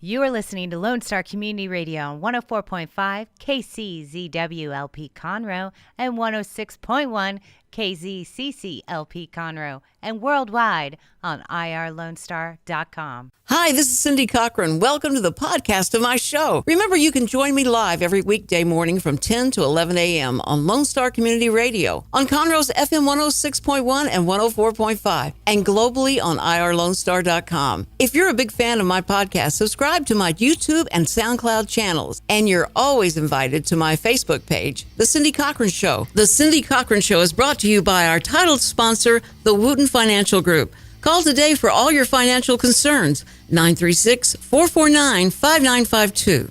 You are listening to Lone Star Community Radio on 104.5 KCZWLP Conroe and 106.1 KZCCLP Conroe and worldwide on irlonestar.com. Hi, this is Cindy Cochran. Welcome to the podcast of my show. Remember, you can join me live every weekday morning from 10 to 11 a.m. on Lone Star Community Radio, on Conroe's FM 106.1 and 104.5, and globally on irlonestar.com. If you're a big fan of my podcast, subscribe to my YouTube and SoundCloud channels, and you're always invited to my Facebook page, The Cindy Cochran Show. The Cindy Cochran Show is brought to you by our title sponsor, the Wooten Financial Group. Call today for all your financial concerns, 936-449-5952.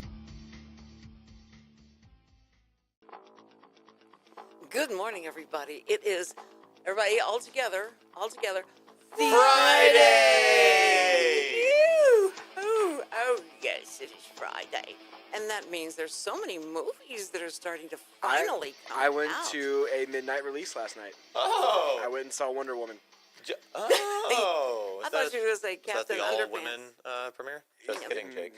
Good morning, everybody. It is, everybody all together, Friday! Oh, yes, it is Friday. And that means there's so many movies that are starting to finally come out. I went to a midnight release last night. Oh! I went and saw Wonder Woman. Oh! I thought you were going to say Is that Captain the Underpants. all-women premiere? Just kidding, Jake.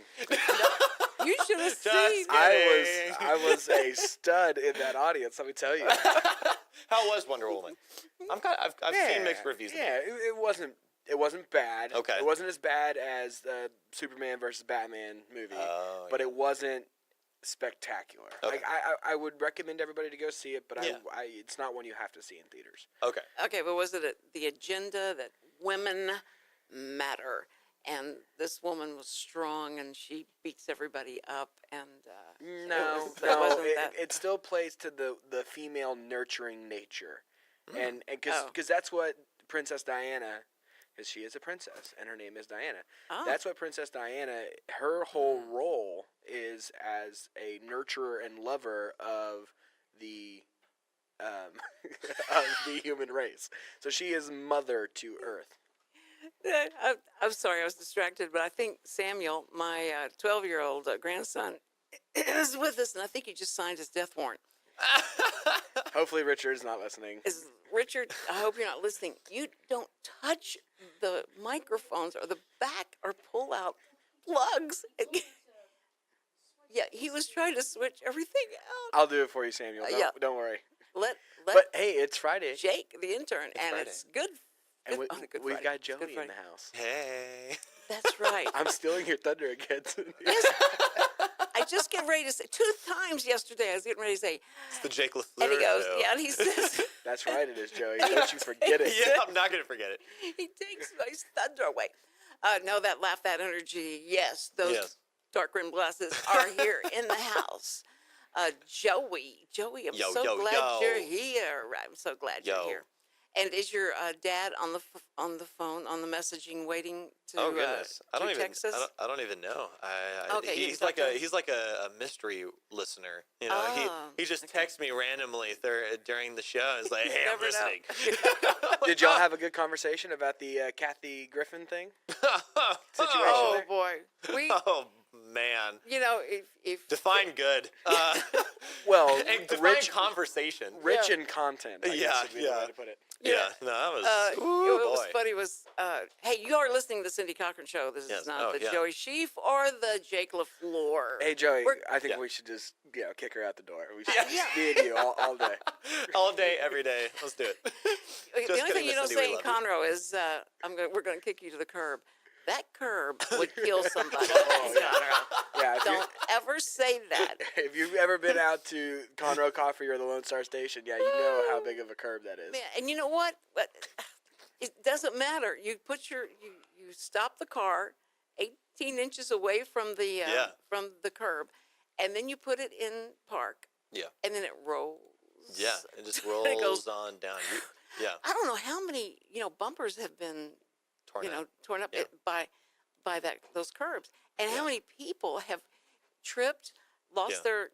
You should have seen it. I was a stud in that audience, let me tell you. How was Wonder Woman? I've seen mixed reviews. Yeah, it wasn't bad. Okay. It wasn't as bad as the Superman versus Batman movie, but it wasn't spectacular. Okay. Like I would recommend everybody to go see it, but it's not one you have to see in theaters. Okay. Okay, but was it the agenda that women matter? And this woman was strong, and she beats everybody up. And it still plays to the female nurturing nature, and because that's what Princess Diana. Because she is a princess, and her name is Diana. Oh. That's what Princess Diana, her whole role is as a nurturer and lover of the of the human race. So she is mother to Earth. I'm sorry, I was distracted, but I think Samuel, my 12-year-old grandson, is with us, and I think he just signed his death warrant. Hopefully Richard's not listening. Richard, I hope you're not listening. You don't touch the microphones or the back or pull out plugs. Yeah, he was trying to switch everything out. I'll do it for you, Samuel. Don't worry. But hey, it's Friday. Jake, the intern, it's good. And we've got Joey in the house. Hey. That's right. I'm stealing your thunder again. Yes. I just get ready to say, 2 times yesterday, I was getting ready to say. It's the Jake LaFleur. And he goes, show. yeah, and he says. That's right, it is, Joey. Don't you forget it. Yeah, I'm not going to forget it. He takes my thunder away. No, that laugh, that energy, yes, those dark rim glasses are here in the house. Joey, I'm so glad you're here. I'm so glad you're here. And is your dad on the phone, on the messaging, waiting to goodness, I don't text us? I don't even know. Okay, he's like a mystery listener. You know, he just texts me randomly during the show. He's like, "Hey, I'm listening." Did y'all have a good conversation about the Kathy Griffin thing? Situation oh boy, oh man. You know, if define good. Well, and define conversation. Rich in content. I guess would be the way to put it. Yeah, no, that was. What was funny was, hey, you are listening to the Cindy Cochran Show. This is not the Joey Scheaff or the Jake LaFleur. Hey, Joey, I think we should just kick her out the door. We should me and you all day. All day, every day. Let's do it. The only thing you don't say in Conroe is, we're going to kick you to the curb. That curb would kill somebody. Yeah, don't ever say that. If you've ever been out to Conroe Coffee or the Lone Star Station, you know how big of a curb that is. Man, and you know what? It doesn't matter. You put you stop the car 18 inches away from the curb, and then you put it in park. Yeah. And then it rolls. Yeah, it just rolls on down. I don't know how many bumpers have been torn up by those curbs, and how many people have tripped, lost their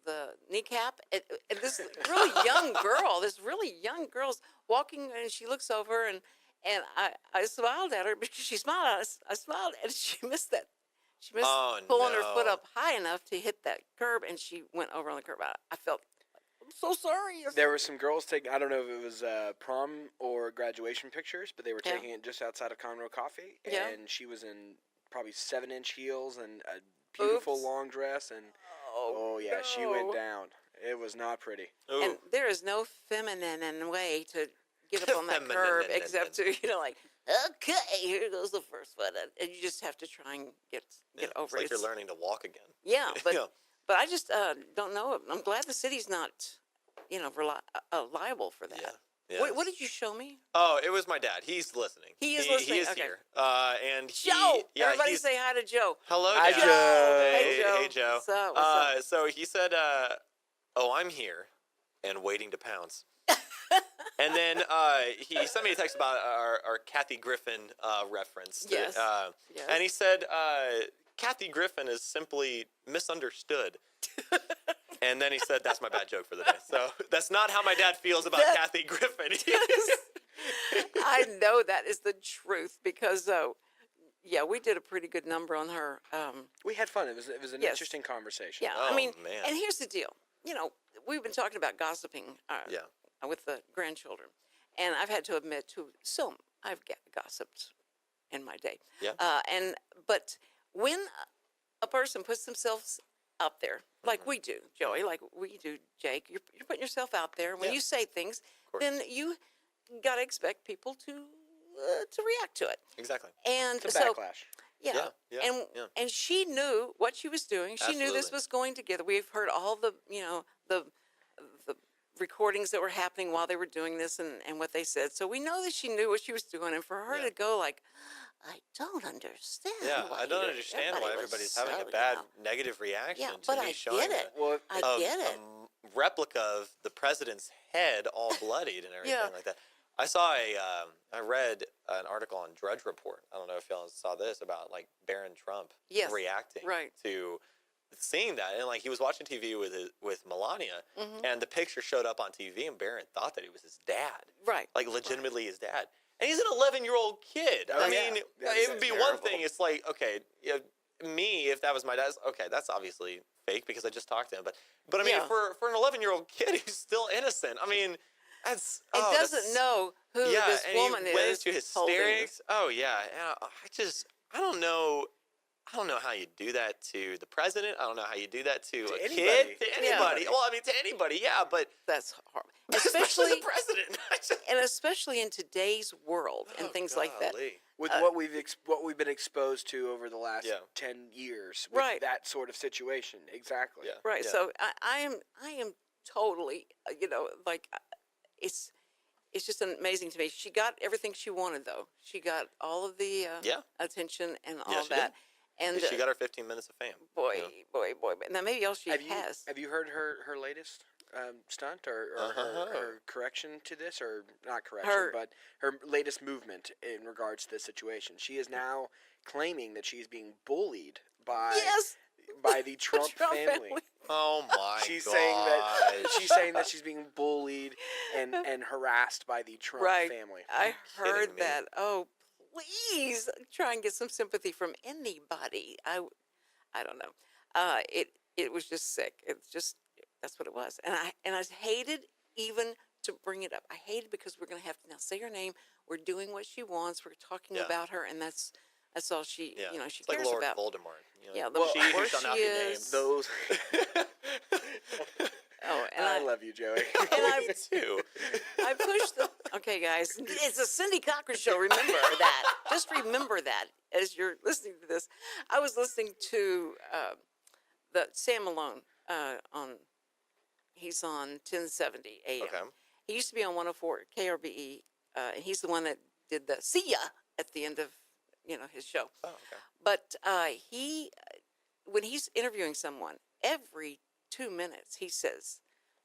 the kneecap, and this really young girl's walking, and she looks over, and I smiled at her because she smiled. I smiled, and she missed that. She missed pulling her foot up high enough to hit that curb, and she went over on the curb. I felt. I'm so sorry. There were some girls taking, I don't know if it was prom or graduation pictures, but they were taking it just outside of Conroe Coffee, and she was in probably 7-inch heels and a beautiful long dress, and yeah, she went down. It was not pretty. Ooh. And there is no feminine way to get up on that curb except to, like, okay, here goes the first one. And you just have to try and get over it. It's like you're learning to walk again. Yeah, but I just don't know. I'm glad the city's not, liable for that. Yeah. What did you show me? Oh, it was my dad. He's listening. He is listening. He is here. And Joe! Everybody say hi to Joe. Hello, Hi, Dad. Joe. Hey, Joe. What's up? So he said, I'm here and waiting to pounce. And then he sent me a text about our Kathy Griffin reference. Yes. Yes. And he said, Kathy Griffin is simply misunderstood. And then he said, that's my bad joke for the day. So that's not how my dad feels about Kathy Griffin. I know that is the truth because, we did a pretty good number on her. We had fun. It was an interesting conversation. Yeah, oh, man. And here's the deal. We've been talking about gossiping with the grandchildren. And I've had to admit I've gossiped in my day. Yeah. But when a person puts themselves out there, like we do, Joey, like we do, Jake, you're putting yourself out there. When you say things, then you got to expect people to react to it. Exactly. And it's a backlash. And she knew what she was doing. She knew this was going together. We've heard all the the recordings that were happening while they were doing this and what they said. So we know that she knew what she was doing. And for her to go like, I don't understand. Yeah, I don't understand why everybody's having a bad negative reaction to me showing I get it. A replica of the president's head all bloodied and everything like that. I saw I read an article on Drudge Report. I don't know if y'all saw this about like Barron Trump reacting to seeing that, and like he was watching TV with Melania, and the picture showed up on TV, and Barron thought that it was his dad, like legitimately his dad, and he's an 11-year-old kid. I mean, it would be terrible. One thing. It's like, okay, me if that was my dad, okay, that's obviously fake because I just talked to him, but I mean, for an 11-year-old kid who's still innocent, I mean. Doesn't know who this woman is. Went into hysterics. Oh yeah, I don't know how you do that to the president. I don't know how you do that to a kid, to anybody. Well, I mean, to anybody, but that's horrible, especially the president, and especially in today's world and things like that. With what we've been exposed to over the last 10 years, with that sort of situation, exactly. Yeah. Right. Yeah. So I am totally, It's just amazing to me. She got everything she wanted, though. She got all of the attention and all that. And she got her 15 minutes of fame. Boy. Now maybe all she has. Have you heard her latest stunt or her correction to this, or not correction, but her latest movement in regards to this situation? She is now claiming that she's being bullied by the Trump family. Oh my she's God. saying that she's being bullied and harassed by the Trump family. I heard that. Oh, please try and get some sympathy from anybody. I don't know. It was just sick. It's just that's what it was. And I hated even to bring it up. I hated because we're going to have to now say her name. We're doing what she wants. We're talking about her, and that's all she she it's cares like Lord about. Voldemort. She who shall not be named. Those. And I love you, Joey. And I too. I pushed the. Okay, guys, it's a Cindy Cochran Show. Remember that. Just remember that as you're listening to this. I was listening to the Sam Malone he's on 1070 AM. Okay. He used to be on 104 KRBE, and he's the one that did the "See ya" at the end of his show. Oh, okay. But when he's interviewing someone, every 2 minutes he says,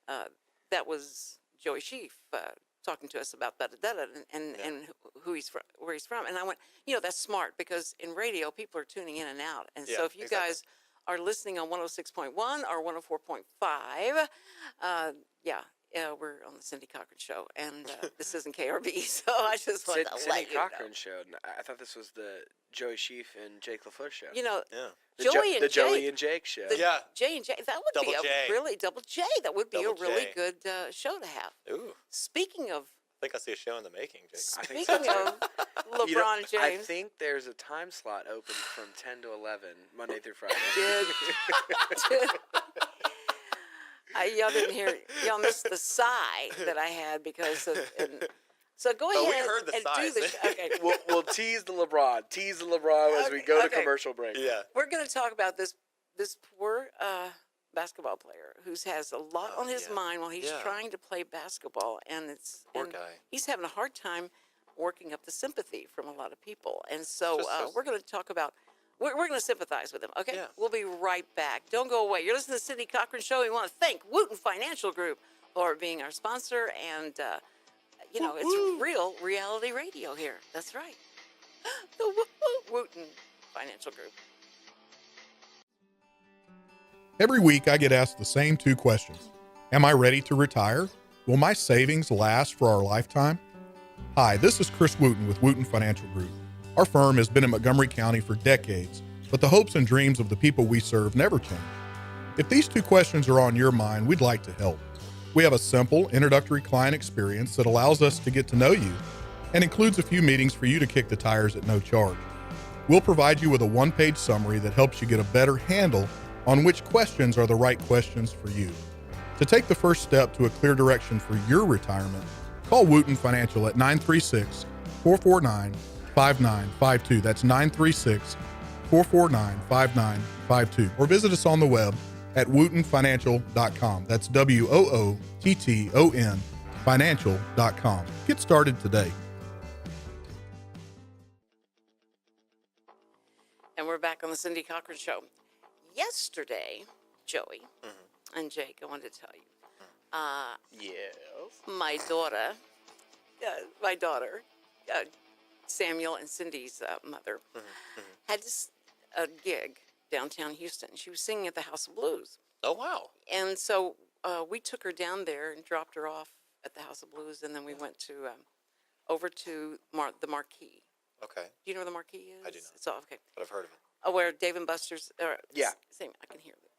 "That was Joey Scheaff talking to us about and who he's from, where he's from." And I went, that's smart because in radio people are tuning in and out, and so if you guys are listening on 106.1 or 104.5, we're on the Cindy Cochran Show, and this isn't KRB, so I just wanted to let you know. Cindy Cochran Show. I thought this was the Joey Scheaff and Jake LaFleur show. The Joey and Jake show. Jay and Jay. That would Double be J. Double J. That would be Double a really J. good show to have. Ooh. Speaking of think I see a show in the making, Jake. Speaking of LeBron James. I think there's a time slot open from 10 to 11, Monday through Friday. Y'all didn't hear, y'all missed the sigh that I had because of, so go ahead we heard the and sighs. do the, okay. We'll tease the LeBron as we go to commercial break. Yeah. We're going to talk about this poor basketball player who has a lot on his mind while he's trying to play basketball, and Poor guy. he's having a hard time working up the sympathy from a lot of people. And so we're going to talk about, we're going to sympathize with him, okay? Yeah. We'll be right back. Don't go away. You're listening to the Cindy Cochran Show. We want to thank Wooten Financial Group for being our sponsor, and, it's real reality radio here. That's right. The Wooten Financial Group. Every week I get asked the same two questions. Am I ready to retire? Will my savings last for our lifetime? Hi, this is Chris Wooten with Wooten Financial Group. Our firm has been in Montgomery County for decades, but the hopes and dreams of the people we serve never change. If these two questions are on your mind, we'd like to help. We have a simple, introductory client experience that allows us to get to know you and includes a few meetings for you to kick the tires at no charge. We'll provide you with a one-page summary that helps you get a better handle on which questions are the right questions for you. To take the first step to a clear direction for your retirement, call Wooten Financial at 936-449-5952. That's 936-449-5952. Or visit us on the web at wootenfinancial.com. That's WOOTTON financial.com. Get started today. And we're back on the Cindy Cochran Show. Yesterday, Joey and Jake, I wanted to tell you, my daughter, Samuel and Cindy's mother, had this gig downtown Houston. She was singing at the House of Blues. Oh, wow. And so we took her down there and dropped her off at the House of Blues, and then we went to over to the Marquee. Okay. Do you know where the Marquee is? I do not. It's all, okay. But I've heard of it. Where Dave and Buster's. Same. I can hear it.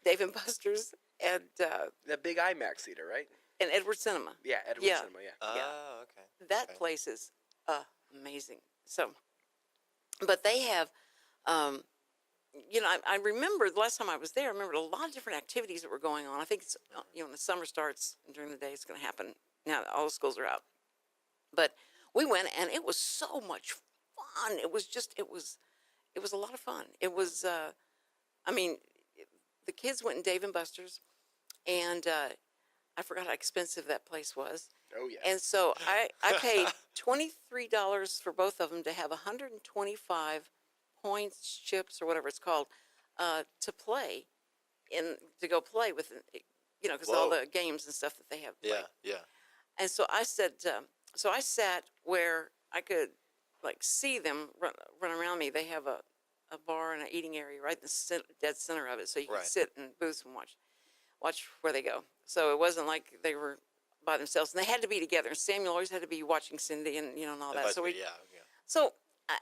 Dave and Buster's and the big IMAX theater, right? And Edward Cinema. Yeah, Edward Cinema. Yeah. Oh, okay. That place is amazing. So, but they have, I remember the last time I was there. I remember a lot of different activities that were going on. I think it's when the summer starts during the day, it's going to happen. Now that all the schools are out, but we went and it was so much fun. It was a lot of fun. It was, the kids went in Dave and Buster's, and I forgot how expensive that place was. Oh, yeah. And so I paid $23 for both of them to have 125 points, chips, or whatever it's called, to go play with, because all the games and stuff that they have. Yeah. And so I said, I sat where I could see them run around me. They have a bar and an eating area right in the dead center of it, so you can sit in booths and watch where they go. So it wasn't like they were by themselves, and they had to be together. And Samuel always had to be watching Cindy and and all that. So So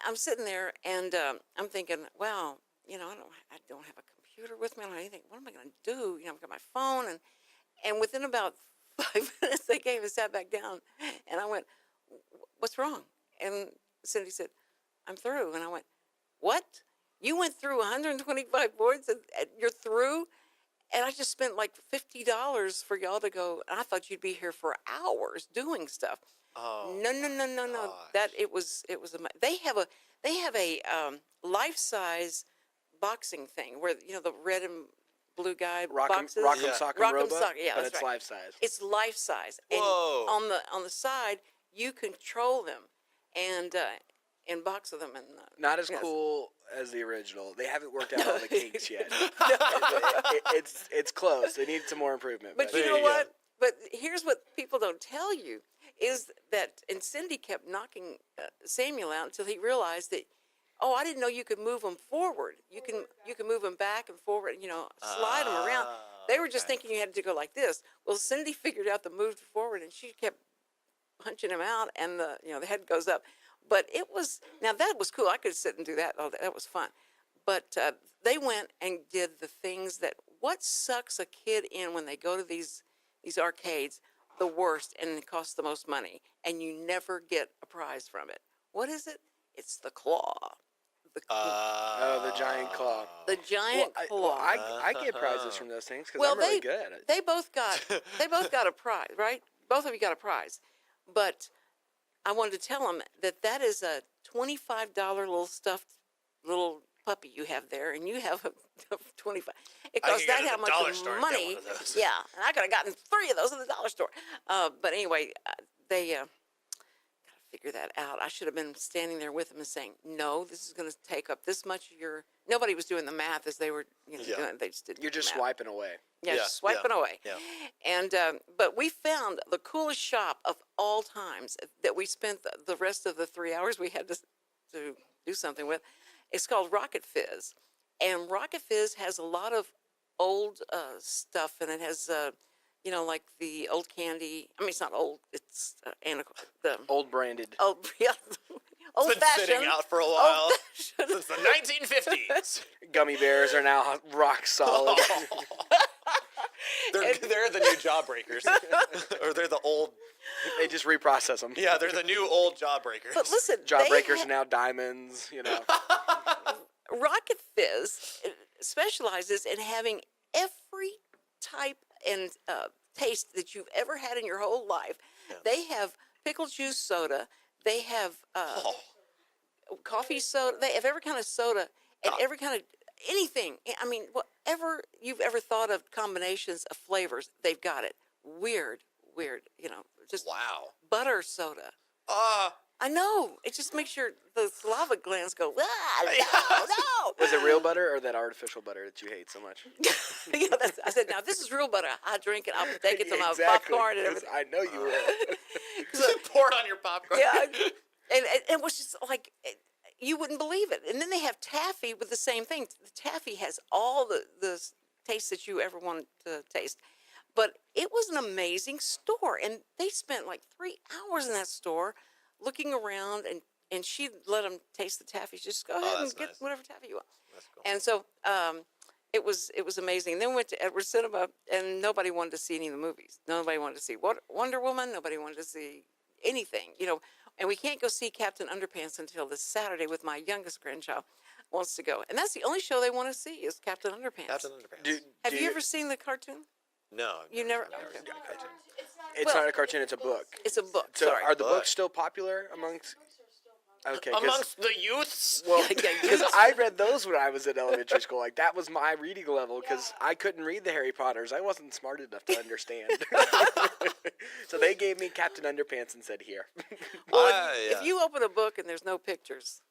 I'm sitting there and I'm thinking, wow, I don't have a computer with me. I don't have anything. What am I going to do? I've got my phone, and within about 5 minutes they came and sat back down, and I went, what's wrong? And Cindy said, I'm through. And I went, what? You went through 125 boards and you're through? And I just spent like $50 for y'all to go. And I thought you'd be here for hours doing stuff. Oh, no. That it was they have a life-size boxing thing where the red and blue guy boxes. Rock'em Sock'em Rock'em Robo, Sock, yeah, but that's it's right. life-size. It's life-size. And Whoa. on the side, you control them and box with them. And not as cool as the original. They haven't worked out all the kinks yet. It's close. They need some more improvement. But you know what? But here's what people don't tell you is that, and Cindy kept knocking Samuel out until he realized that, I didn't know you could move them forward. You can move them back and forward, slide them around. They were just thinking you had to go like this. Well, Cindy figured out the move forward, and she kept punching him out, and the head goes up. But that was cool. I could sit and do that all day. That was fun. But they went and did the things that, what sucks a kid in when they go to these arcades the worst and it costs the most money, and you never get a prize from it. What is it? It's the claw. The giant claw. The giant claw. I get prizes from those things because I'm really good at it. They both got a prize, right? Both of you got a prize, but I wanted to tell them that is a $25 little stuffed little puppy you have there, and you have a 25. It costs that how much money? Yeah, and I could have gotten 3 of those at the dollar store. But anyway, they got to figure that out. I should have been standing there with them and saying, "No, this is going to take up this much of your." Nobody was doing the math as they were, doing it. They just didn't. You're just math. swiping away. Yeah, swiping away. Yeah. And but we found the coolest shop of all times that we spent the rest of the 3 hours we had to do something with. It's called Rocket Fizz, and Rocket Fizz has a lot of old stuff, and it has like the old candy. I mean, it's not old; it's the old branded. Old it's been sitting out for a while since the 1950s. Gummy bears are now rock solid. They're the new jawbreakers, or they're the old. They just reprocess them. Yeah, they're the new old jawbreakers. But listen, jawbreakers are now diamonds. Rocket Fizz specializes in having every type and taste that you've ever had in your whole life. Yeah. They have pickle juice soda. They have coffee soda. They have every kind of soda and every kind of anything. I mean, whatever you've ever thought of combinations of flavors, they've got it. Weird. Just wow. Butter soda. I know. It just makes the saliva glands go, no. Was it real butter or that artificial butter that you hate so much? I said, now this is real butter. I drink it. I'll take it to my popcorn and everything. I know you will. Pour it on your popcorn. Yeah. And it was just like, you wouldn't believe it. And then they have taffy with the same thing. The taffy has all the tastes that you ever want to taste. But it was an amazing store. And they spent like 3 hours in that store looking around, and she let them taste the taffy. She just go ahead and get whatever taffy you want. That's cool. And so it was amazing. And then we went to Edward Cinema, and nobody wanted to see any of the movies. Nobody wanted to see Wonder Woman. Nobody wanted to see anything, And we can't go see Captain Underpants until this Saturday with my youngest grandchild wants to go. And that's the only show they want to see is Captain Underpants. Captain Underpants. Have you ever seen the cartoon? No. You never? Never seen a cartoon. It's not a cartoon, it's a book. It's a book. So are the books still popular amongst... Okay, amongst the youths? Well, because I read those when I was in elementary school. Like, that was my reading level, because I couldn't read the Harry Potters. I wasn't smart enough to understand. So they gave me Captain Underpants and said, here. Well, if you open a book and there's no pictures,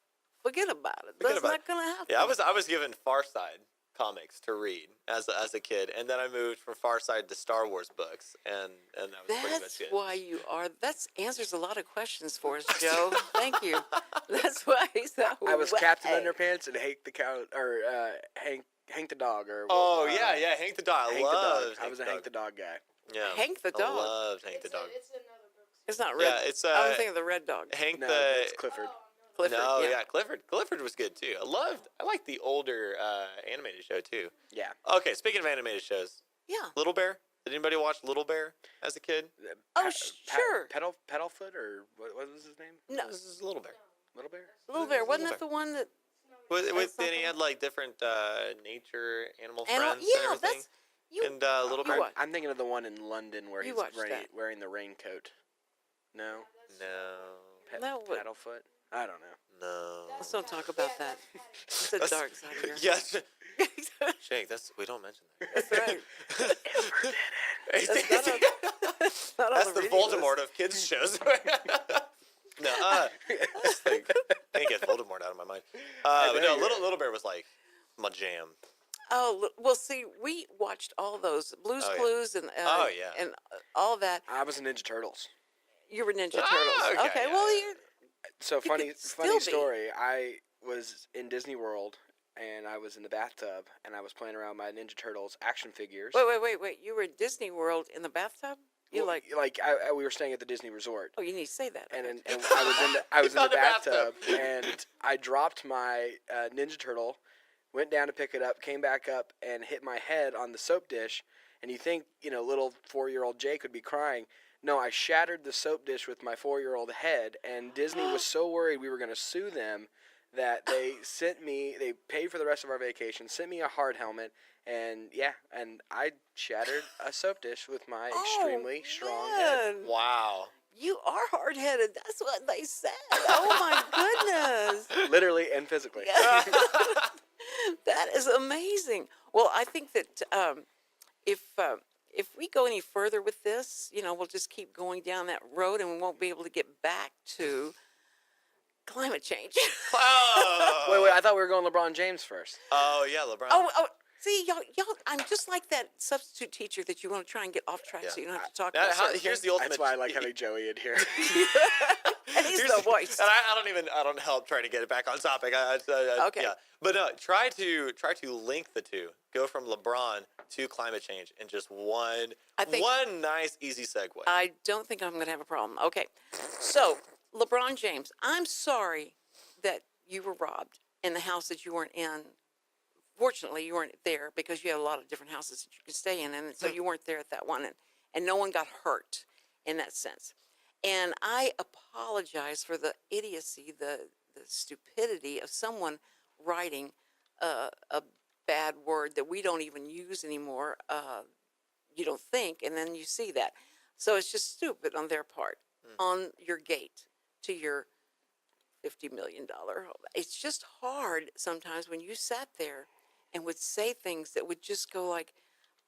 forget about it. That's not going to happen. Yeah, I was given Far Side comics to read as a kid, and then I moved from Far Side to Star Wars books, and that was pretty much it. That's why you are. That answers a lot of questions for us, Joe. Thank you. That's why he's that way. I was Captain Underpants and Hank the cow, or Hank the dog, or Hank the dog. I was a Hank the dog guy. Yeah, Hank the dog. I loved Hank the dog. It's another book. It's not red. Yeah, it's I don't think of the red dog. It's Clifford. Clifford, no, yeah, Clifford was good too. I liked the older animated show too. Yeah. Okay, speaking of animated shows. Yeah. Little Bear. Did anybody watch Little Bear as a kid? Sure. Petalfoot, or what was his name? No, this is Little Bear. Little Bear. Little Bear. Wasn't it the one that? Then he had like different nature animal friends. Yeah, and that's you. And Little Bear. I'm thinking of the one in London where he's wearing the raincoat. No. Petalfoot. I don't know. No. Let's don't talk about that. It's a dark side here. Yes. Shank, we don't mention that. That's right. That's the Voldemort of kids shows. No, I can't get Voldemort out of my mind. But no, Little Bear was like my jam. Oh, well, see, we watched all those Blue's Clues and and all that. I was in Ninja Turtles. You were Ninja Turtles. Okay, well, you're... So funny story. I was in Disney World, and I was in the bathtub, and I was playing around my Ninja Turtles action figures. Wait! You were in Disney World in the bathtub? We were staying at the Disney Resort. Oh, you need to say that. And I was in the bathtub, and I dropped my Ninja Turtle, went down to pick it up, came back up, and hit my head on the soap dish. And you think little 4-year-old Jake would be crying. No, I shattered the soap dish with my 4-year-old head, and Disney was so worried we were going to sue them that they they paid for the rest of our vacation, sent me a hard helmet, and I shattered a soap dish with my extremely strong head. Wow. You are hard-headed. That's what they said. Oh, my goodness. Literally and physically. That is amazing. Well, I think that if we go any further with this, we'll just keep going down that road and we won't be able to get back to climate change. Oh. Wait, I thought we were going LeBron James first. Oh, yeah, LeBron. Oh, see, y'all, I'm just like that substitute teacher that you want to try and get off track so you don't have to talk about certain here's things. the ultimate. That's why I like having Joey in here. And he's the voice. And I don't help trying to get it back on topic. Okay. Yeah. But no, try to link the two. Go from LeBron to climate change in just one nice, easy segue. I don't think I'm going to have a problem. Okay. So, LeBron James, I'm sorry that you were robbed in the house that you weren't in. Fortunately, you weren't there because you had a lot of different houses that you could stay in, and so you weren't there at that one, and no one got hurt in that sense. And I apologize for the idiocy, the stupidity of someone writing a bad word that we don't even use anymore. You don't think, and then you see that. So it's just stupid on their part, on your gate to your $50 million home. It's just hard sometimes when you sat there and would say things that would just go like,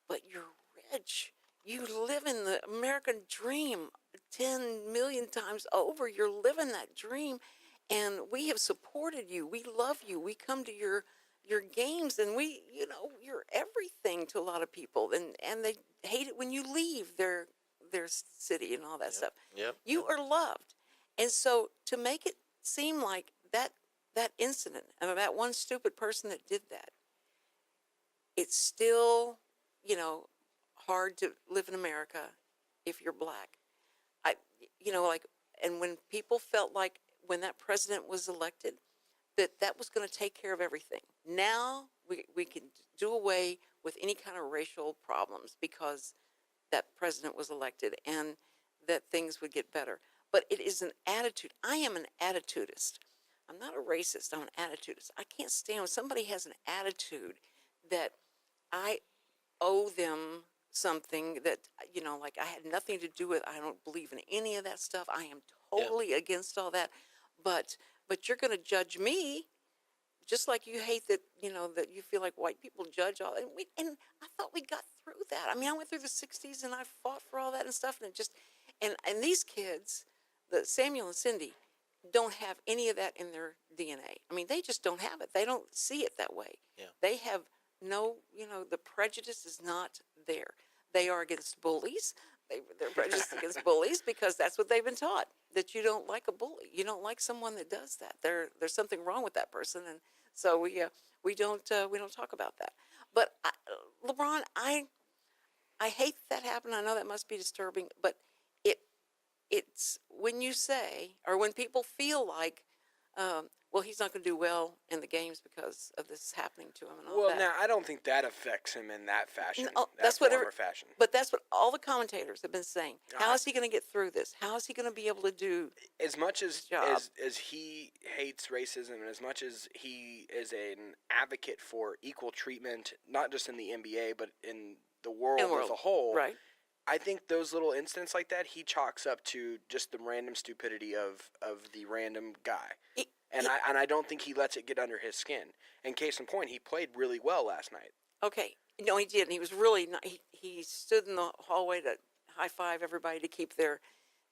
but you're rich. You live in the American dream 10 million times over. You're living that dream, and we have supported you. We love you. We come to your games, and you're everything to a lot of people, and they hate it when you leave their city and all that stuff. Yep. You are loved. And so to make it seem like that incident, and that one stupid person that did that, it's still, hard to live in America if you're black. And when people felt like when that president was elected, that was going to take care of everything. Now we can do away with any kind of racial problems because that president was elected and that things would get better. But it is an attitude. I am an attitudist. I'm not a racist. I'm an attitudist. I can't stand when somebody has an attitude that I owe them something that, like I had nothing to do with. I don't believe in any of that stuff. I am totally against all that. But you're going to judge me just like you hate that, that you feel like white people judge all. And I thought we got through that. I mean, I went through the 60s and I fought for all that and stuff. And it just, and these kids, the Samuel and Cindy, don't have any of that in their DNA. I mean, they just don't have it. They don't see it that way. Yeah. They have no, the prejudice is not there. They are against bullies. They're prejudiced against bullies because that's what they've been taught, that you don't like a bully. You don't like someone that does that. There's something wrong with that person. And so we don't talk about that. But LeBron, I hate that happened. I know that must be disturbing, but it's when you say, or when people feel like, well, he's not going to do well in the games because of this happening to him and all that. Well, now, I don't think that affects him in that fashion. No, that's fashion. But that's what all the commentators have been saying. How is he going to get through this? How is he going to be able to do as much as job? As he hates racism and as much as he is an advocate for equal treatment, not just in the NBA, but in the world as a whole, right? I think those little incidents like that, he chalks up to just the random stupidity of the random guy. And I don't think he lets it get under his skin. And case in point, he played really well last night. Okay. No, he did. And he was really not, he stood in the hallway to high five everybody to keep their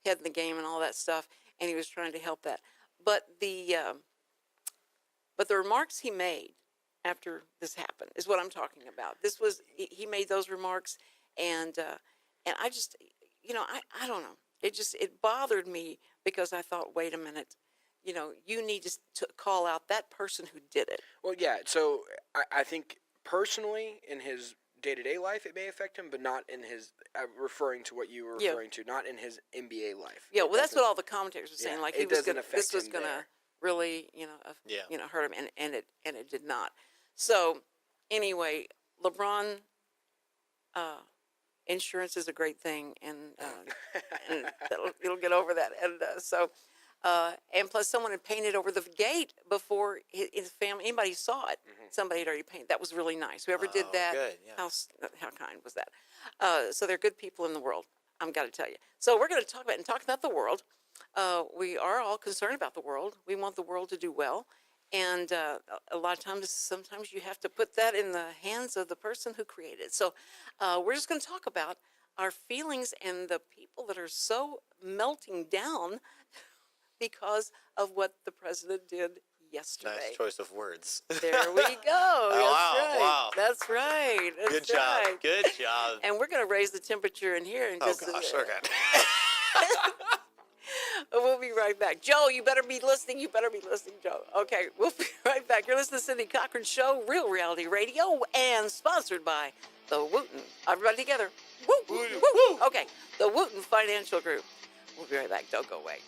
head in the game and all that stuff. And he was trying to help that. But the remarks he made after this happened is what I'm talking about. He made those remarks, and I just, I don't know. It bothered me because I thought, wait a minute, you need to call out that person who did it. Well, yeah. So I think personally in his day-to-day life it may affect him, but not in his, referring to what you were referring to, not in his NBA life. Yeah, well, that's what all the commentators were saying. Like this was going to really, hurt him, and it did not. So anyway, LeBron insurance is a great thing, and it'll get over that. And and plus someone had painted over the gate before his family, anybody saw it. Somebody had already painted. That was really nice. Whoever did that, good, yeah. how kind was that? So they're good people in the world, I'm got to tell you. So we're going to talk about the world. We are all concerned about the world. We want the world to do well. And a lot of times, sometimes you have to put that in the hands of the person who created it. So we're just going to talk about our feelings and the people that are so melting down because of what the president did yesterday. Nice choice of words. There we go. Wow. That's right. Good job. Good job. And we're going to raise the temperature in here in just a minute. Okay. We'll be right back. Joe, you better be listening. Joe. Okay, we'll be right back. You're listening to Cindy Cochran Show, Real Reality Radio, and sponsored by the Wooten. Everybody together. Woo, woo, woo. Okay, the Wooten Financial Group. We'll be right back. Don't go away.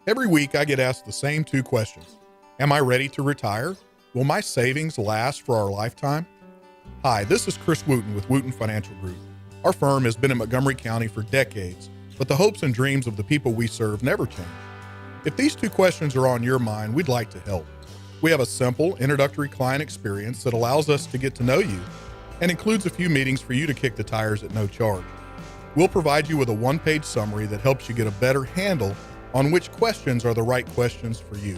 Every week I get asked the same two questions. Am I ready to retire? Will my savings last for our lifetime? Hi, this is Chris Wooten with Wooten Financial Group. Our firm has been in Montgomery County for decades, but the hopes and dreams of the people we serve never change. If these two questions are on your mind, we'd like to help. We have a simple, introductory client experience that allows us to get to know you and includes a few meetings for you to kick the tires at no charge. We'll provide you with a one-page summary that helps you get a better handle on which questions are the right questions for you.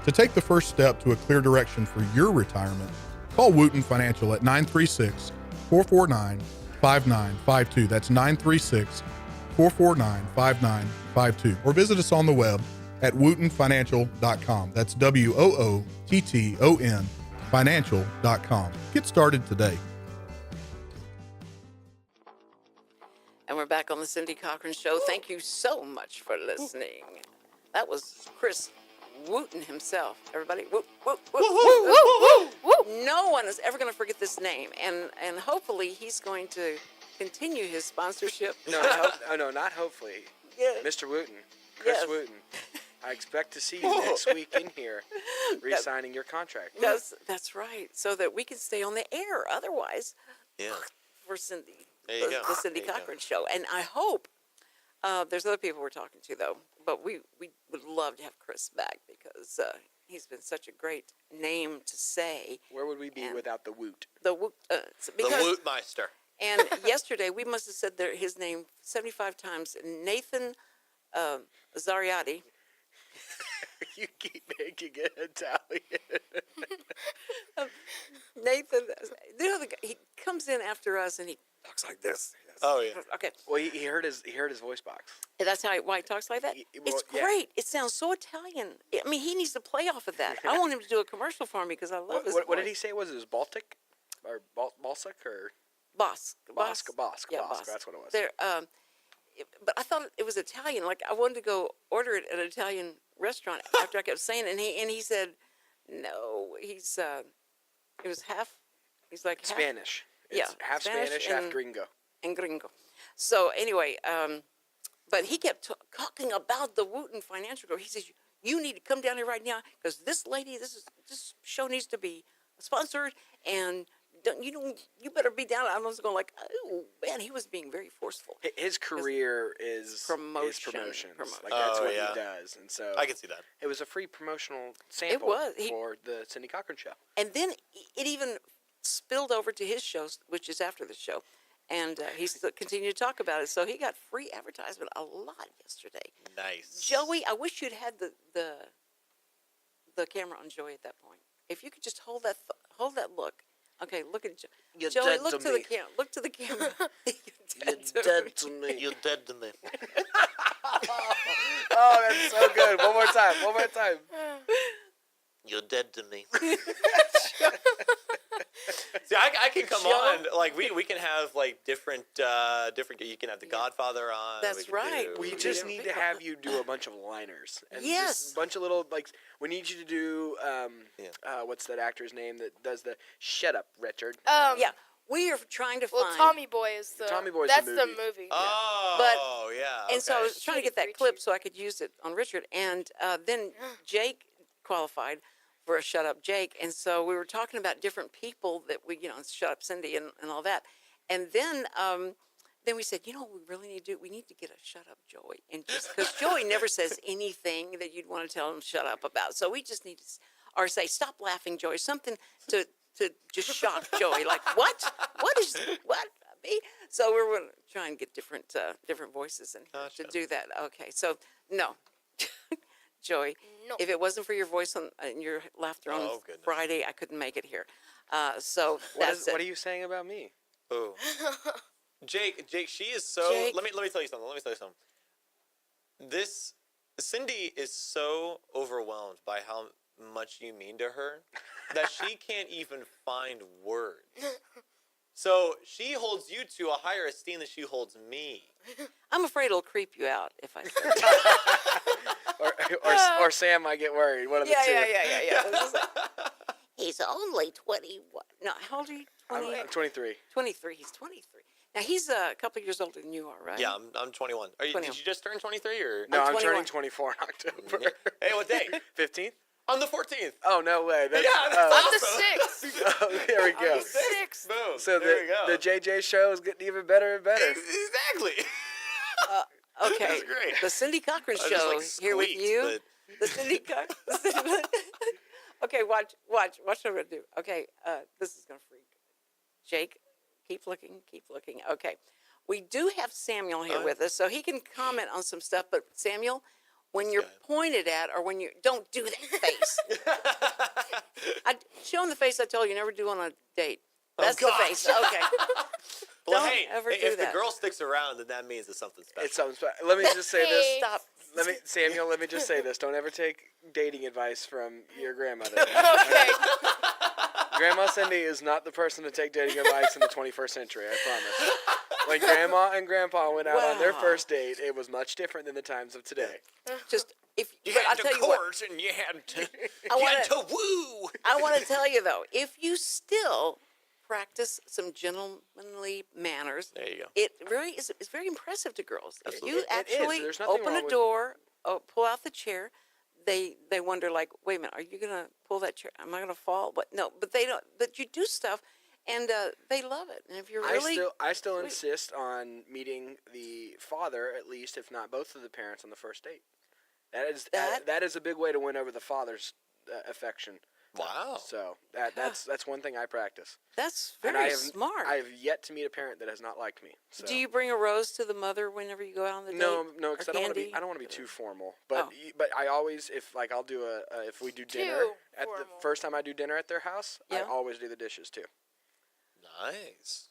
To take the first step to a clear direction for your retirement, call Wooten Financial at 936-449-5952. That's 936-449-5952. Or visit us on the web at wootenfinancial.com. That's WOOTTON financial.com. Get started today. And we're back on the Cindy Cochran Show. Thank you so much for listening. That was Chris Wooten himself. Everybody, woo, woo, woo, woo, woo, woo, woo. No one is ever going to forget this name, and hopefully he's going to continue his sponsorship. No, not hopefully. Yeah. Mr. Wooten, Chris Wooten. I expect to see you next week in here, re-signing your contract. That's right, so that we can stay on the air. Otherwise, for Cindy, the Cindy Cochran Show, and I hope there's other people we're talking to though. But we would love to have Chris back because he's been such a great name to say. Where would we be without the Woot? The Woot. The Wootmeister. And yesterday we must have said his name 75 times. Nathan Zariati. You keep making it Italian. Nathan, you know the guy, he comes in after us and he talks like this. Oh yeah. Okay. Well, he heard his voice box. That's why he talks like that. It's great. It sounds so Italian. I mean, he needs to play off of that. I want him to do a commercial for me because I love his voice. What did he say? Was it Baltic or Balsic or Bosk? Bosk. Yeah, Bosk. That's what it was. There, but I thought it was Italian. Like I wanted to go order it at an Italian restaurant after I kept saying it, and he said, no, it was half. He's like half, Spanish. It's half Spanish, half Gringo. And Gringo. So anyway, but he kept talking about the Wooten Financial Group. He says, you need to come down here right now because this show needs to be sponsored, and you better be down. I was going like, oh man, he was being very forceful. His career is promotions. Like that's what he does, and so I can see that. It was a free promotional sample for the Cindy Cochran Show. And then it even spilled over to his show, which is after the show. And he's continued to talk about it. So he got free advertisement a lot yesterday. Nice. Joey, I wish you'd had the camera on Joey at that point. If you could just hold that look. Okay, look at Joey. Look to the camera. Look to the camera. You're dead to me. You're dead to me. Oh, that's so good. One more time. You're dead to me. See, I can come on. Like we can have like different. You can have the Godfather on. That's right. We just need to have you do a bunch of liners. And just a bunch of little we need you to do. What's that actor's name that does the "Shut Up, Richard"? Yeah. We are trying to find. Well, Tommy Boy is the. Tommy Boy's that's the movie. Oh, yeah. And so I was trying to get that clip so I could use it on Richard, and then Jake qualified for a Shut Up Jake. And so we were talking about different people that we, Shut Up Cindy and all that. And then we said, we really need to get a Shut Up Joey. And just because Joey never says anything that you'd want to tell him shut up about. So we just need to, or say, stop laughing, Joey. Something to just shock Joey. Like, what? What? Me? So we're going to try and get different voices in here to do that. Okay. So, no. Joey, if it wasn't for your voice and your laughter on Friday, I couldn't make it here. So that's it. What are you saying about me? Oh, Jake, she is so. Jake. Let me tell you something. This Cindy is so overwhelmed by how much you mean to her that she can't even find words. So she holds you to a higher esteem than she holds me. I'm afraid it'll creep you out if I say that. or Sam might get worried. One of the two. Yeah. He's only 21. No, how old are you? I'm 23. 23. He's 23. Now, he's a couple of years older than you are, right? Yeah, I'm 21. Did you just turn 23 or? No, I'm 21. turning 24 in October. Hey, what day? 15th? On the 14th. Oh, no way. That's, On the 6th. Oh, there we go. 6. Boom. So there you go. the JJ show is getting even better and better. Exactly. Okay. That's great. The Cindy Cochran I Show just, here with squeaked, you. The Cindy Cochran. Okay, watch what I'm going to do. Okay, this is going to freak. Jake, keep looking. Okay. We do have Samuel here with us, so he can comment on some stuff. But Samuel, when you're pointed at or when you don't do that face. Show him the face I told you never do on a date. That's the face. Okay. Well, Don't hey, ever do if that. the girl sticks around, then that means it's something special. It's something special. Let me just say this. Stop. Samuel, let me just say this. Don't ever take dating advice from your grandmother. Okay. Grandma Cindy is not the person to take dating advice in the 21st century, I promise. When Grandma and Grandpa went out on their first date, it was much different than the times of today. Just You but had I'll to tell you what, court and you had to woo. I want to tell you though, if you still practice some gentlemanly manners, There you go. It's very impressive to girls. If you It is. actually There's nothing open wrong a with- door, pull out the chair, they wonder like, wait a minute, are you gonna pull that chair? Am I gonna fall? But no, but they don't. But you do stuff, and they love it. And if you're really, I still insist on meeting the father, at least, if not both of the parents, on the first date. That is a big way to win over the father's affection. Wow. So that's one thing I practice. that's And very smart. I have yet to meet a parent that has not liked me. So. Do you bring a rose to the mother whenever you go out on the date? No, Or because I don't want to be too formal. But but I always, if I'll do if we do dinner at the first time I do dinner at their house, I always do the dishes too. Nice.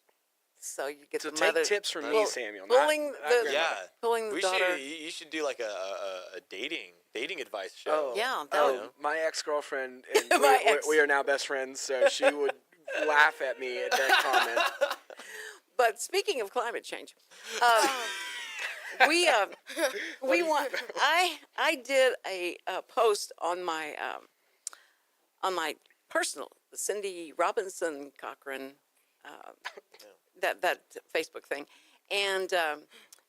So you get So the take mother tips from me, Well, Samuel. pulling not the- Grandma. Yeah. pulling the daughter. You should do like a dating advice show. Yeah, that Oh, would- my ex-girlfriend, and My we are now best friends, so she would laugh at me at that comment. But speaking of climate change, we want. I did a post on my personal Cindy Robinson Cochran that Facebook thing, and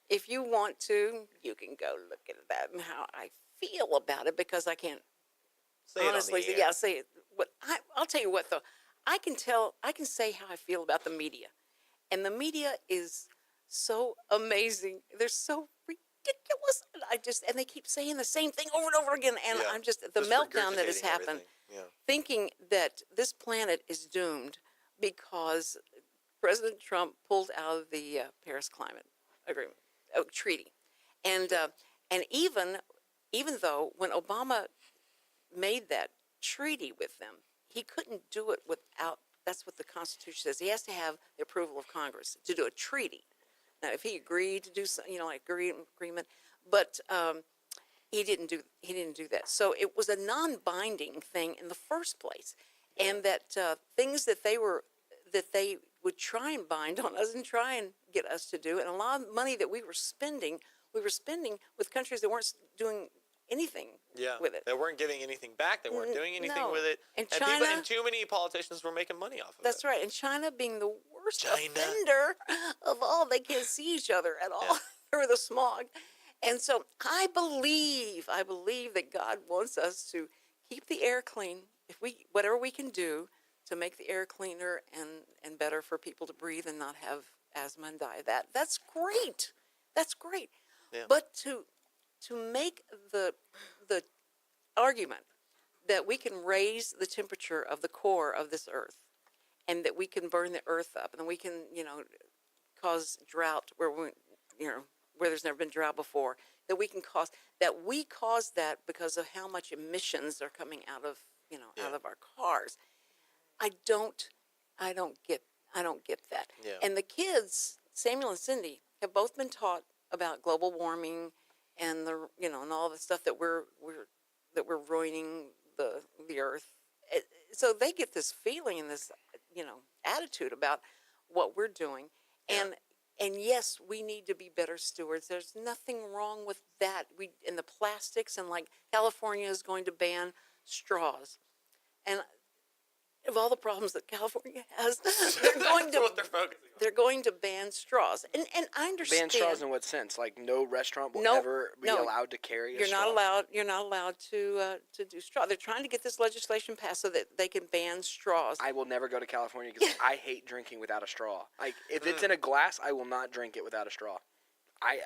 if you want to, you can go look at that and how I feel about it, because I can't Say it on the honestly. air. Yeah, say it. I'll tell you what though. I can say how I feel about the media, and the media is so amazing. They're so ridiculous. And they keep saying the same thing over and over again, and Yeah. I'm just the meltdown that has regurgitating happened, everything. Yeah. thinking that this planet is doomed because President Trump pulled out of the Paris Climate Agreement treaty, and even though when Obama made that treaty with them, he couldn't do it without. That's what the Constitution says. He has to have the approval of Congress to do a treaty. Now, if he agreed to do something, like agreement, but he didn't do that. So it was a non-binding thing in the first place, and that things that they would try and bind on us and try and get us to do, and a lot of money that we were spending with countries that weren't doing anything with it. They weren't giving anything back. They weren't doing anything No. with it. And people, China- and too many politicians were making money off of it. That's right. And China being the worst China. offender of all, they can't see each other at all through the smog. And so I believe that God wants us to keep the air clean whatever we can do to make the air cleaner and better for people to breathe and not have asthma and die, that's great. That's great. Yeah. But to make the argument that we can raise the temperature of the core of this earth, and that we can burn the earth up, and then we can, cause drought where there's never been drought before, that we cause that because of how much emissions are coming out of our cars. I don't get that. Yeah. And the kids, Samuel and Cindy, have both been taught about global warming and and all the stuff that we're ruining the earth. So they get this feeling and this attitude about what we're doing. Yeah. And yes, we need to be better stewards. There's nothing wrong with that. And the plastics, and like California is going to ban straws. And of all the problems that California has, they're going to ban straws. And I understand. Ban straws in what sense? Like no restaurant will ever be allowed to carry a straw? You're not allowed to do straw. They're trying to get this legislation passed so that they can ban straws. I will never go to California because I hate drinking without a straw. Like if it's in a glass, I will not drink it without a straw. I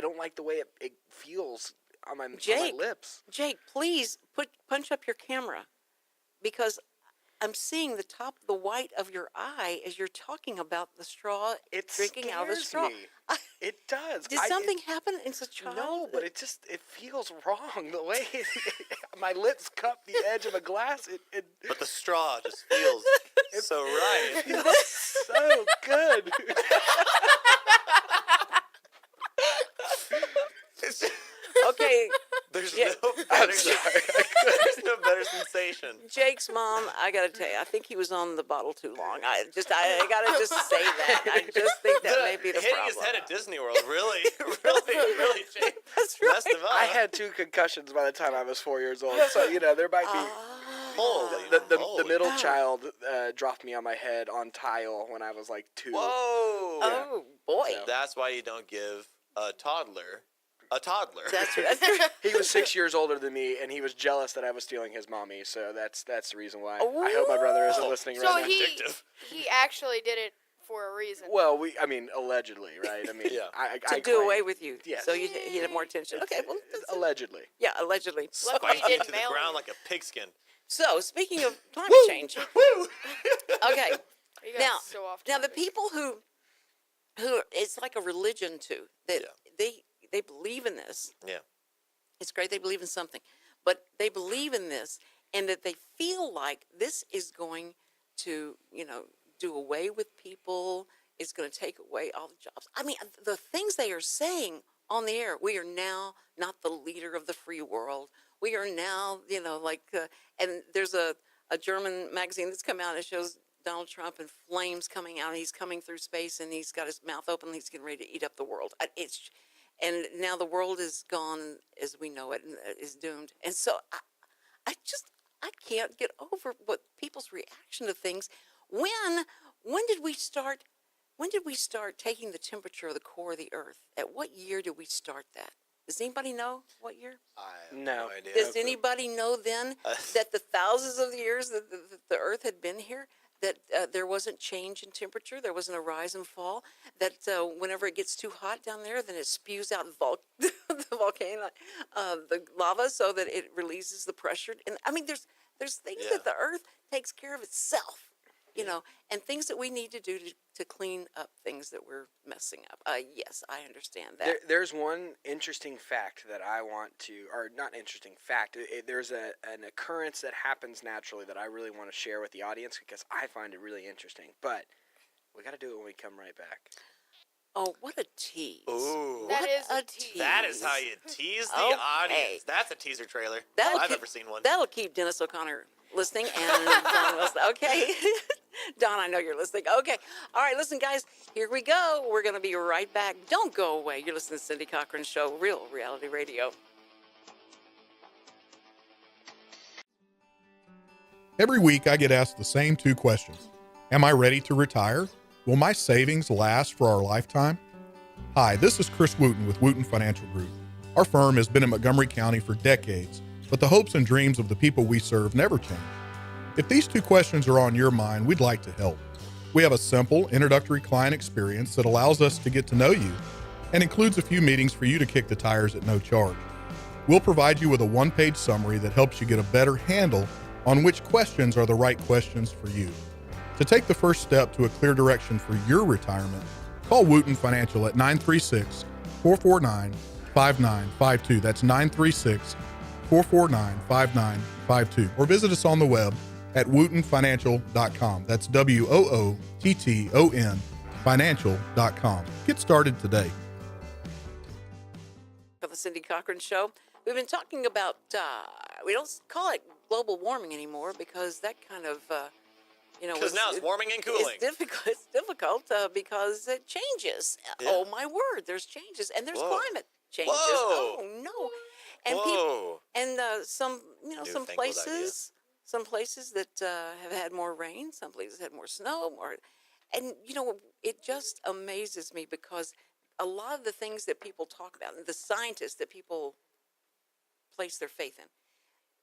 don't like the way it feels on my lips. Jake, please punch up your camera, because I'm seeing the top of the white of your eye as you're talking about the straw. Drinking out of the straw. It does. Did something happen as a child? No, but it feels wrong. The way my lips cup the edge of a glass. But the straw just feels so right. It feels so good. Okay. There's no better sensation. Jake's mom, I gotta tell you, I think he was on the bottle too long. I gotta just say that. I just think that may be the problem. Hitting his head at Disney World really changed. That's right. Messed him up. I had 2 concussions by the time I was 4 years old, so there might be. The middle child dropped me on my head on tile when I was like 2. Whoa! Yeah. Oh boy! So that's why you don't give a toddler. That's right. He was 6 years older than me, and he was jealous that I was stealing his mommy. So that's the reason why. Ooh. I hope my brother isn't listening right now. So he actually did it for a reason. Well, allegedly, right? I mean, yeah. To do away with you. Yes. So he had more attention. Okay, well, allegedly. Yeah, allegedly. Luckily he didn't to the ground like a pigskin. So speaking of climate change. Okay. Now the people who it's like a religion too. That they believe in this. Yeah. It's great they believe in something. But they believe in this, and that they feel like this is going to, do away with people. It's going to take away all the jobs. I mean, the things they are saying on the air, we are now not the leader of the free world. We are now, and there's a German magazine that's come out and shows Donald Trump and flames coming out, and he's coming through space, and he's got his mouth open, and he's getting ready to eat up the world. And now the world is gone as we know it, and is doomed. And so I can't get over what people's reaction to things. When did we start taking the temperature of the core of the earth? At what year did we start that? Does anybody know what year? I have no idea. Does anybody know then that the thousands of years that the earth had been here, that there wasn't change in temperature, there wasn't a rise and fall, that whenever it gets too hot down there, then it spews out the volcano, the lava, so that it releases the pressure. And I mean, there's things that the earth takes care of itself, and things that we need to do to clean up things that we're messing up. Yes, I understand that. There's one interesting fact that I want to, or not interesting fact, there's an occurrence that happens naturally that I really want to share with the audience because I find it really interesting. But we got to do it when we come right back. Oh, what a tease. Ooh. That is a tease. That is how you tease the audience. That's a teaser trailer. I've ever seen one. That'll keep Dennis O'Connor listening, and Don Wilson. Okay. Don, I know you're listening. Okay. All right, listen, guys, here we go. We're going to be right back. Don't go away. You're listening to Cindy Cochran Show, Real Reality Radio. Every week, I get asked the same 2 questions. Am I ready to retire? Will my savings last for our lifetime? Hi, this is Chris Wooten with Wooten Financial Group. Our firm has been in Montgomery County for decades, but the hopes and dreams of the people we serve never change. If these two questions are on your mind, we'd like to help. We have a simple introductory client experience that allows us to get to know you and includes a few meetings for you to kick the tires at no charge. We'll provide you with a one-page summary that helps you get a better handle on which questions are the right questions for you. To take the first step to a clear direction for your retirement, call Wooten Financial at 936-449-5952. That's 936-449-5952. Or visit us on the web at wootenfinancial.com. That's WOOTTON financial.com. Get started today. For the Cindy Cochran Show, we've been talking about, we don't call it global warming anymore because that kind of, because now it's warming and cooling. It's difficult because it changes. Yeah. Oh my word, there's changes and there's climate changes. Whoa. Oh no, and Whoa. Some places that have had more rain, some places had more snow, and it just amazes me because a lot of the things that people talk about and the scientists that people place their faith in,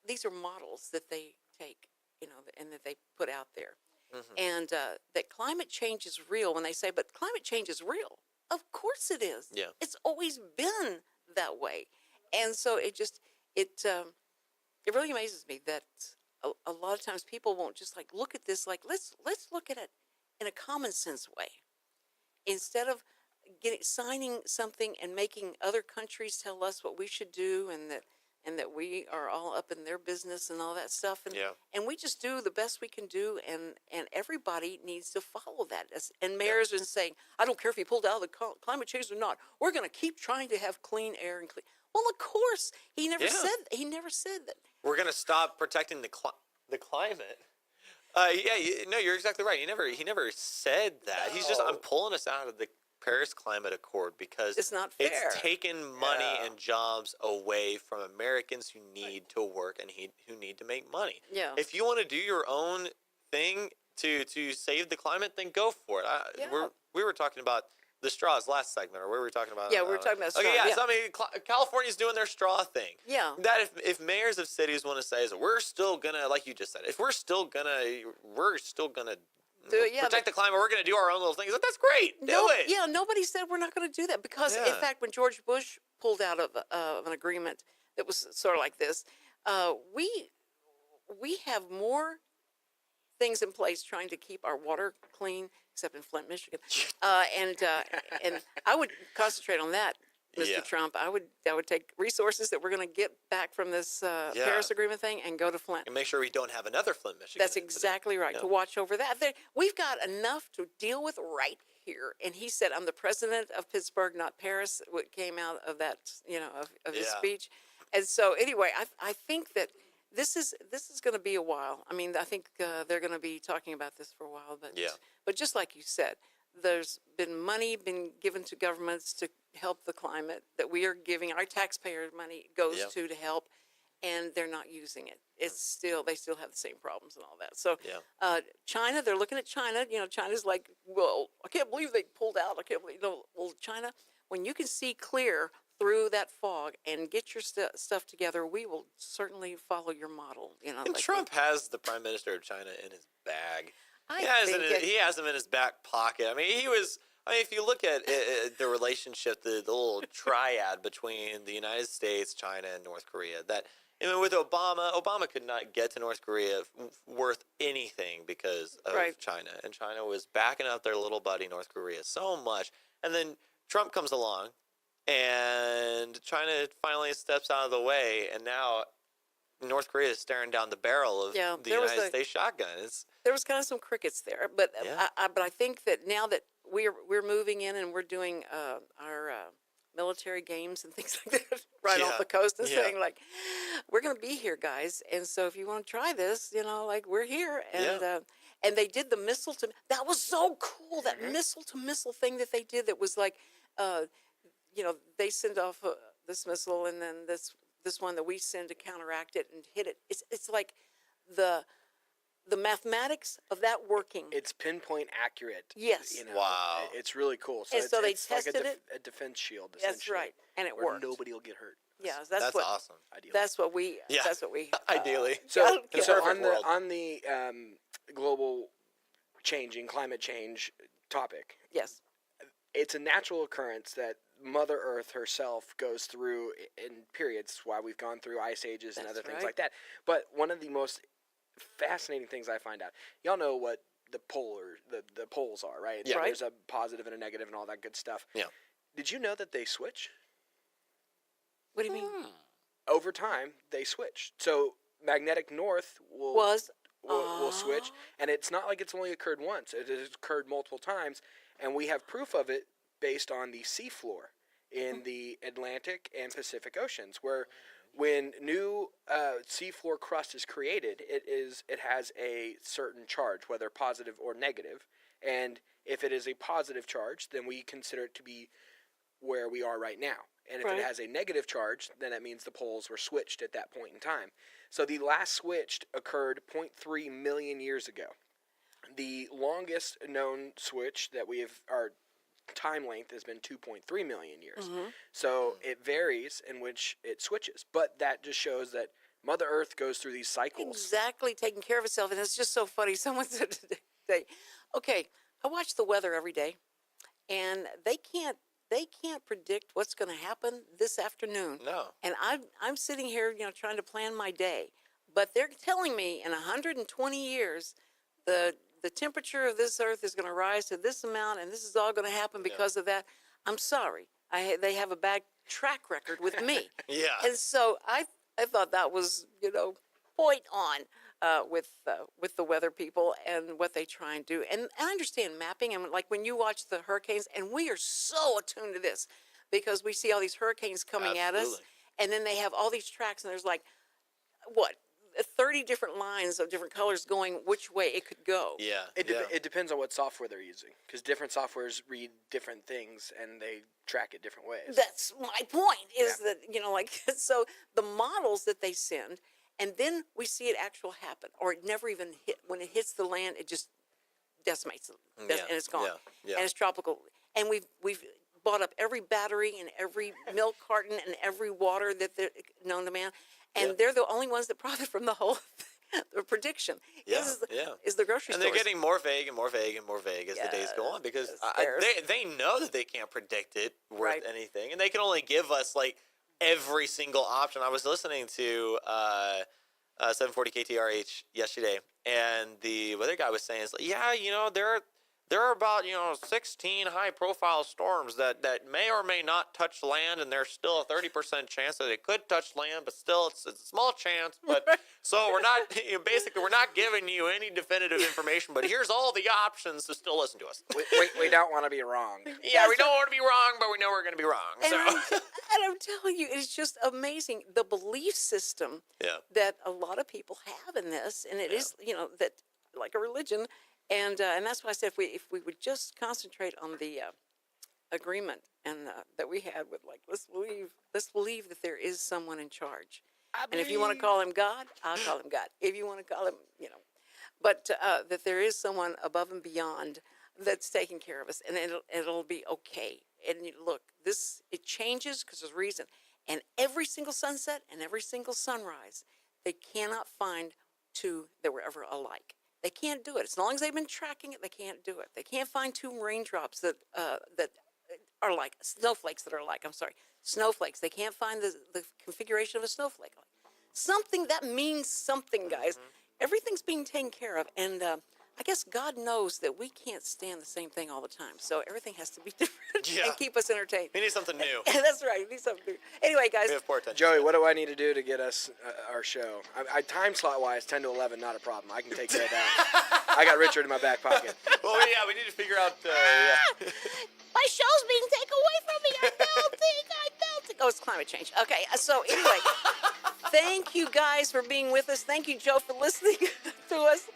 these are models that they take, and that they put out there. Mm-hmm. And that climate change is real when they say, but climate change is real. Of course it is. Yeah. It's always been that way. And so it really amazes me that a lot of times people won't just look at this let's look at it in a common sense way instead of signing something and making other countries tell us what we should do and that we are all up in their business and all that stuff and we just do the best we can do and everybody needs to follow that. And mayors are saying, I don't care if you pulled out of the climate change or not, we're going to keep trying to have clean air and clean. Well, of course, he never said that. We're going to stop protecting the climate. You're exactly right. He never said that. No. He's just, I'm pulling us out of the Paris Climate Accord because it's not fair. It's taken money and jobs away from Americans who need to work and who need to make money. Yeah. If you want to do your own thing to save the climate, then go for it. We were talking about the straws last segment, or what were we talking about? Yeah, we were talking about straws. Okay, yeah. So I mean, California's doing their straw thing. Yeah. That if mayors of cities want to say, is we're still gonna, like you just said, if we're still gonna protect the climate, we're gonna do our own little things. That's great. Do it. Yeah. Nobody said we're not going to do that because, in fact, when George Bush pulled out of an agreement that was sort of like this, we have more things in place trying to keep our water clean, except in Flint, Michigan. And I would concentrate on that, Mr. Trump. I would take resources that we're going to get back from this Paris Agreement thing and go to Flint. And make sure we don't have another Flint, Michigan. That's exactly right, to watch over that. We've got enough to deal with right here. And he said, I'm the president of Pittsburgh, not Paris, what came out of that, of his speech. And so anyway, I think that this is going to be a while. I mean, I think they're going to be talking about this for a while. But just like you said, there's been money given to governments to help the climate that we are giving. Our taxpayer money goes to help, and they're not using it. They still have the same problems and all that. So China, they're looking at China. China's like, well, I can't believe they pulled out. I can't believe, well, China, when you can see clear through that fog and get your stuff together, we will certainly follow your model. And Trump has the Prime Minister of China in his bag. He has him in his back pocket. I mean, if you look at the relationship, the little triad between the United States, China, and North Korea, with Obama could not get to North Korea worth anything because of China. And China was backing up their little buddy, North Korea, so much. And then Trump comes along, and China finally steps out of the way, and now North Korea is staring down the barrel of the United States shotgun. There was kind of some crickets there, but I think that now that we're moving in and we're doing our military games and things like that off the coast and saying we're going to be here, guys, and so if you want to try this, we're here, and they did the missile to that was so cool, that missile to missile thing that they did that was like they send off this missile and then this one that we send to counteract it and hit it. It's like the mathematics of that working. It's pinpoint accurate. Yes. Wow. It's really cool. So, it's they tested like a defense shield. That's right. And it worked. Nobody will get hurt. Yeah, that's awesome. Ideally. That's what we. Yeah. That's what we. Ideally. So perfect on the global climate change topic, Yes. it's a natural occurrence that Mother Earth herself goes through in periods, why we've gone through ice ages and That's other things right. like that. But one of the most fascinating things I find out, y'all know what the poles are, right? Yeah. Right. There's a positive and a negative and all that good stuff. Yeah. Did you know that they switch? What do you mean? Over time, they switch. So magnetic north will switch, and it's not like it's only occurred once. It has occurred multiple times, and we have proof of it based on the seafloor in the Atlantic and Pacific Oceans, where when new seafloor crust is created, it has a certain charge, whether positive or negative, and if it is a positive charge, then we consider it to be where we are right now. And if it has a negative charge, then that means the poles were switched at that point in time. So the last switched occurred 0.3 million years ago. The longest known switch that our time length has been 2.3 million years. So it varies in which it switches. But that just shows that Mother Earth goes through these cycles. Exactly, taking care of itself. And it's just so funny. Someone said today, okay, I watch the weather every day, and they can't predict what's going to happen this afternoon. No. And I'm sitting here, trying to plan my day. But they're telling me in 120 years, the temperature of this earth is going to rise to this amount, and this is all going to happen because of that. I'm sorry. They have a bad track record with me. Yeah. And so I thought that was, point on with the weather people and what they try and do. And I understand mapping, and like when you watch the hurricanes, and we are so attuned to this because we see all these hurricanes coming at us, and then they have all these tracks, and there's like, 30 different lines of different colors going which way it could go. Yeah. It depends on what software they're using, because different softwares read different things and they track it different ways. That's my point, is that, so the models that they send, and then we see it actual happen, or it never even hit. When it hits the land, it just decimates it, and it's gone. Yeah. And it's tropical. And we've bought up every battery and every milk carton and every water that they're known to man, and they're the only ones that profit from the whole the prediction. Is the grocery and stores. they're getting more vague and more vague and more vague as the days go on, because they know that they can't predict it worth anything, and they can only give us like every single option. I was listening to 740 KTRH yesterday, and the weather guy was saying, there are about 16 high-profile storms that may or may not touch land, and there's still a 30% chance that it could touch land, but still it's a small chance. But so we're not basically we're not giving you any definitive information, but here's all the options to still listen to us. We don't want to be wrong. Yeah, we don't want to be wrong, but we know we're going to be wrong. And I'm telling you, it's just amazing the belief system that a lot of people have in this, and it is that like a religion. And that's why I said if we would just concentrate on the agreement and that we had with let's believe that there is someone in charge. And if you want to call him God, I'll call him God. If you want to call him, but that there is someone above and beyond that's taking care of us, and it'll be okay. And look, it changes because there's a reason. And every single sunset and every single sunrise, they cannot find two that were ever alike. They can't do it. As long as they've been tracking it, they can't do it. They can't find two raindrops that are like snowflakes that are alike. I'm sorry, snowflakes. They can't find the configuration of a snowflake. Something that means something, guys. Everything's being taken care of, and I guess God knows that we can't stand the same thing all the time. So everything has to be different and keep us entertained. We need something new. That's right. We need something new. Anyway, guys. We have poor attention. Joey, what do I need to do to get us our show? I time slot wise, 10 to 11, not a problem. I can take care of that. I got Richard in my back pocket. Well, we need to figure out. My show's being taken away from me. I'm melting. Oh, it's climate change. Okay, so anyway, thank you guys for being with us. Thank you, Joe, for listening to us.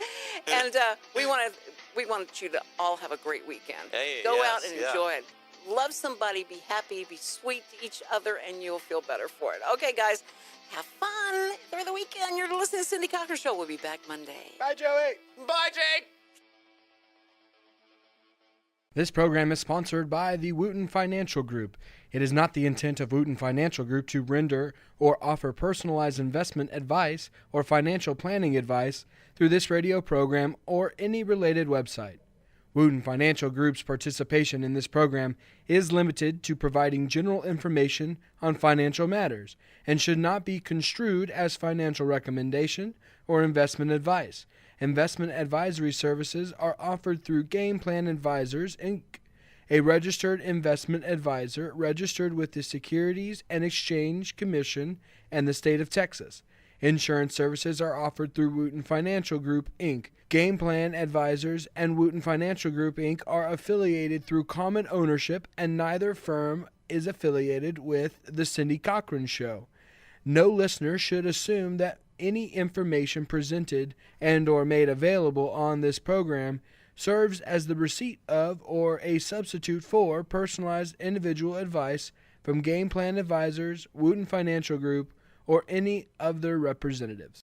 And we want you to all have a great weekend. Go out and enjoy it. Love somebody, be happy, be sweet to each other, and you'll feel better for it. Okay, guys, have fun through the weekend. You're listening to Cindy Cochran Show. We'll be back Monday. Bye, Joey. Bye, Jake. This program is sponsored by the Wooten Financial Group. It is not the intent of Wooten Financial Group to render or offer personalized investment advice or financial planning advice through this radio program or any related website. Wooten Financial Group's participation in this program is limited to providing general information on financial matters and should not be construed as financial recommendation or investment advice. Investment advisory services are offered through Game Plan Advisors, Inc., a registered investment advisor registered with the Securities and Exchange Commission and the state of Texas. Insurance services are offered through Wooten Financial Group, Inc. Game Plan Advisors and Wooten Financial Group, Inc. are affiliated through common ownership, and neither firm is affiliated with the Cindy Cochran Show. No listener should assume that any information presented and or made available on this program serves as the receipt of or a substitute for personalized individual advice from Game Plan Advisors, Wooten Financial Group, or any of their representatives.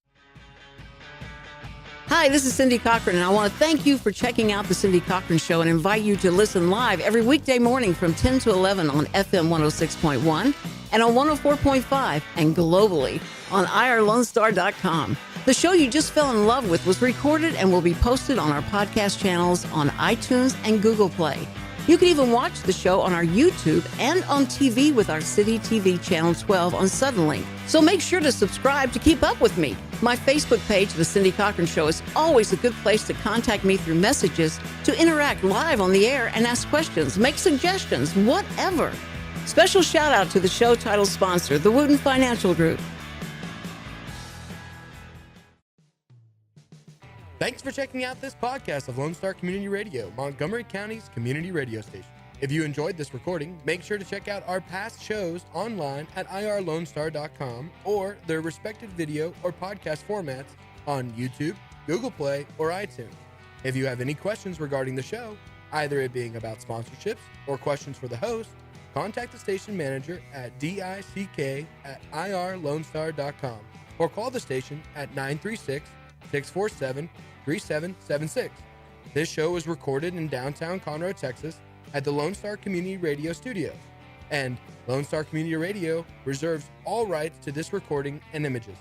Hi, this is Cindy Cochran, and I want to thank you for checking out the Cindy Cochran Show and invite you to listen live every weekday morning from 10 to 11 on FM 106.1 and on 104.5 and globally on irlonestar.com. The show you just fell in love with was recorded and will be posted on our podcast channels on iTunes and Google Play. You can even watch the show on our YouTube and on TV with our City TV Channel 12 on Suddenlink. So make sure to subscribe to keep up with me. My Facebook page, The Cindy Cochran Show, is always a good place to contact me through messages, to interact live on the air and ask questions, make suggestions, whatever. Special shout out to the show title sponsor, the Wooten Financial Group. Thanks for checking out this podcast of Lone Star Community Radio, Montgomery County's community radio station. If you enjoyed this recording, make sure to check out our past shows online at irlonestar.com or their respective video or podcast formats on YouTube, Google Play, or iTunes. If you have any questions regarding the show, either it being about sponsorships or questions for the host, contact the station manager at dick@irlonestar.com or call the station at 936-647-3776. This show is recorded in downtown Conroe, Texas at the Lone Star Community Radio Studios, and Lone Star Community Radio reserves all rights to this recording and images.